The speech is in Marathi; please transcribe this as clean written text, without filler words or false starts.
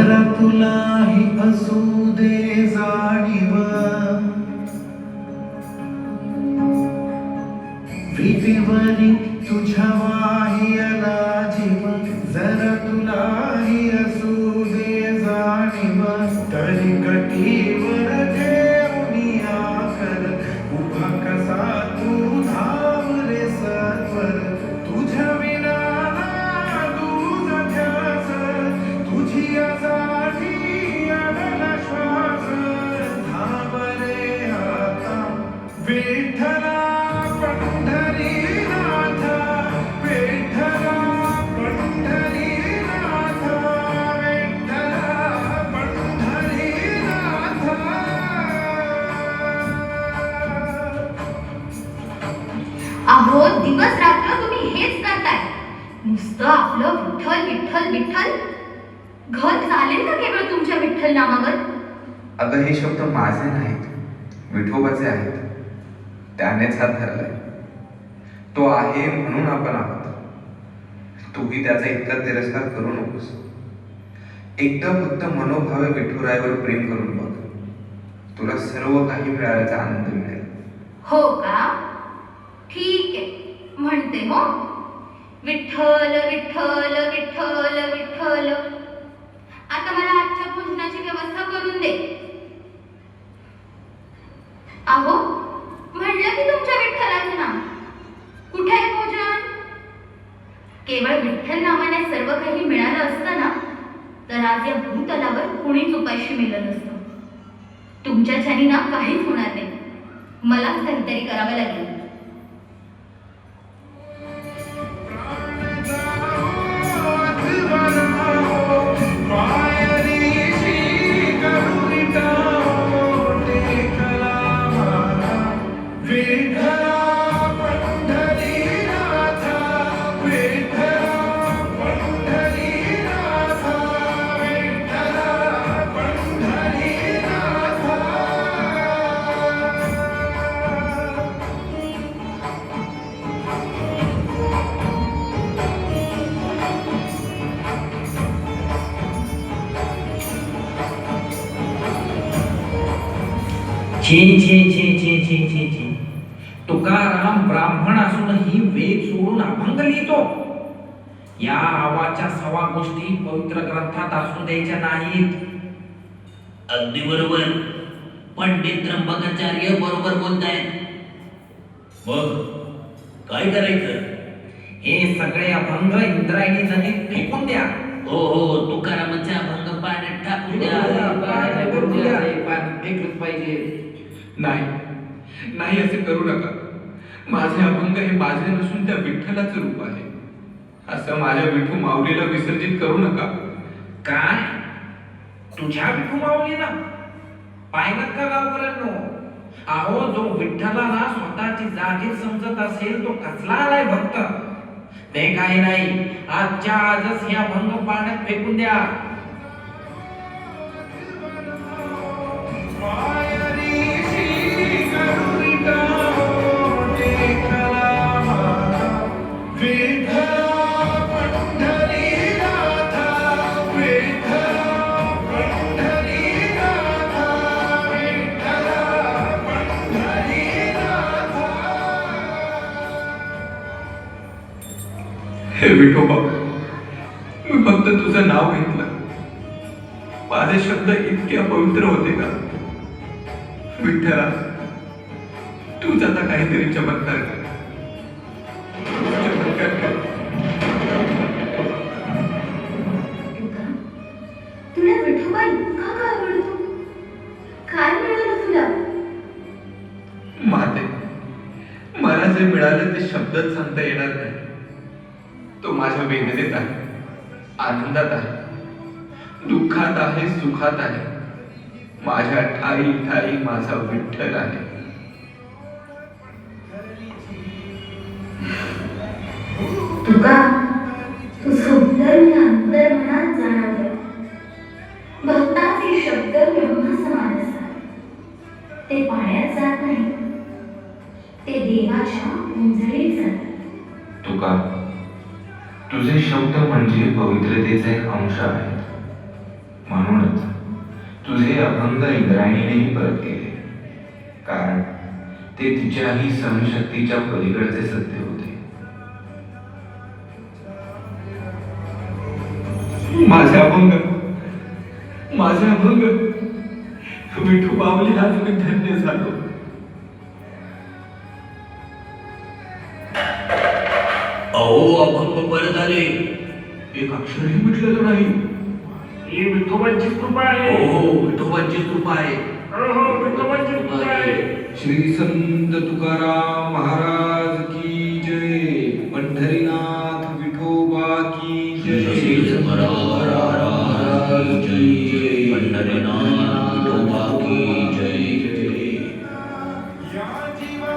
जरा तुलाही असू दे जाणीव, विधीवरी तुझ्या वाहियाला जीव. जरा तुलाही असू दे जाणीव, तरी कटीवर ठेवून आकर उभा कसा तू धाव रे सत्वर. तुझ्या विना दूज ध्यास, तुझी आजादी अडला श्वास. धाव रे आता विठ्ठला अहो, दिवस रात्र तुम्ही हेच करताय. नुसतं आपलं विठ्ठल विठ्ठल विठ्ठल. घर चालेल का केवळ तुमच्या विठ्ठल नामावर? अगं, हे शब्द माझे नाहीत, विठोबाचे आहेत. त्यानेच हात धरलाय. तो आहे म्हणून आपण आहोत. तूही त्याचा इतका तिरस्कार करू नकोस. एकदा फक्त मनोभावे विठुरायावर प्रेम करून बघ. तुला सर्व काही मिळाल्याचा आनंद मिळेल. हो का? ठीक आहे, म्हणते हो. विठ्ठल विठ्ठल विठ्ठल विठ्ठल. आता मला आजच्या भोजनाची व्यवस्था करून दे. अहो, म्हणलं की तुमच्या विठ्ठलाचं नाव. कुठे आहे भोजन? केवळ विठ्ठल नावाने सर्व काही मिळालं असतं ना, तर आज या भूतलावर कुणीच उपाशी मेलं नसतं. तुमच्या छानी ना काहीच होणार नाही. मलाच काहीतरी करावं लागेल. छी छी छी छी छी छी छी. तुकाराम ब्राह्मण असूनही वेद सोडून अभंग लिहितो. या आवाच्या सवा गोष्टी पवित्र ग्रंथात असू द्यायच्या नाहीत. अगदी बरोबर. पंडित त्र्यंबकाचार्य बरोबर बोलतायत. मग काय करायचं? हे सगळे अभंग इंद्रायणी नदीत फेकून द्या. हो हो, तुकारामाचा अभंग पाण्यात टाकून द्या. फेकलंच पाहिजे. नाही नाही, असे करू नका. माझे अभंग हे माझे नसून त्या विठ्ठलाचे रूप आहे. असं माझ्या विठू माऊलीला विसर्जित करू नका. काय? तुझ्या विठू माऊलीला? पाहिलं का गावकऱ्यांनो? अहो, जो विठ्ठलाला स्वतःची जागीर समजत असेल तो कसला आलाय भक्त. ते काही नाही, आजच्या आजच हे अभंग पाण्यात फेकून द्या. हे विठोबा, मी फक्त तुझं नाव घेतलं. माझे शब्द इतके अपवित्र होते का? विठ्ठला, तूच आता काहीतरी चमत्कार कर. तुला विठोबा इतका का आवडतो? काय मिळालं तुला? माते, मला जे मिळालं ते शब्दात सांगता येणार नाही. तो माझ्या वेदनेत आहे, आनंदात आहे, दुःखात आहे, सुखात आहे. माझ्या ठाई ठाई माझा विठ्ठल आहे. तुका तुझं उत्तर मी अंतर्मनात जाणवलं. भक्ताचे शब्द ब्रह्म समान असतात. ते पाण्यात जात नाही, ते देवाच्या उंजळीत जातात. तुका, तुझे शब्द म्हणजे पवित्रतेचा एक अंश आहेत. म्हणूनच तुझे अभंग इंद्रायणीनेही परत केले, कारण ते तिच्याही सहनशक्तीच्या पलीकडचे सत्य होते. माझे अभंग विठू माऊली आज मी धन्य झालो. अहो अभंग परत आले. एक अक्षरही मिटलेलं नाही. ही विठोबांची कृपा आहे. हो हो विठोबांची कृपा आहे. हो विठोबांची कृपा आहे. श्री संत तुकाराम महाराज की जय. पंढरीनाथ विठोबा की जय. श्री महाराज की जय. पंढरीनाथ विठोबा की जय. या जीवा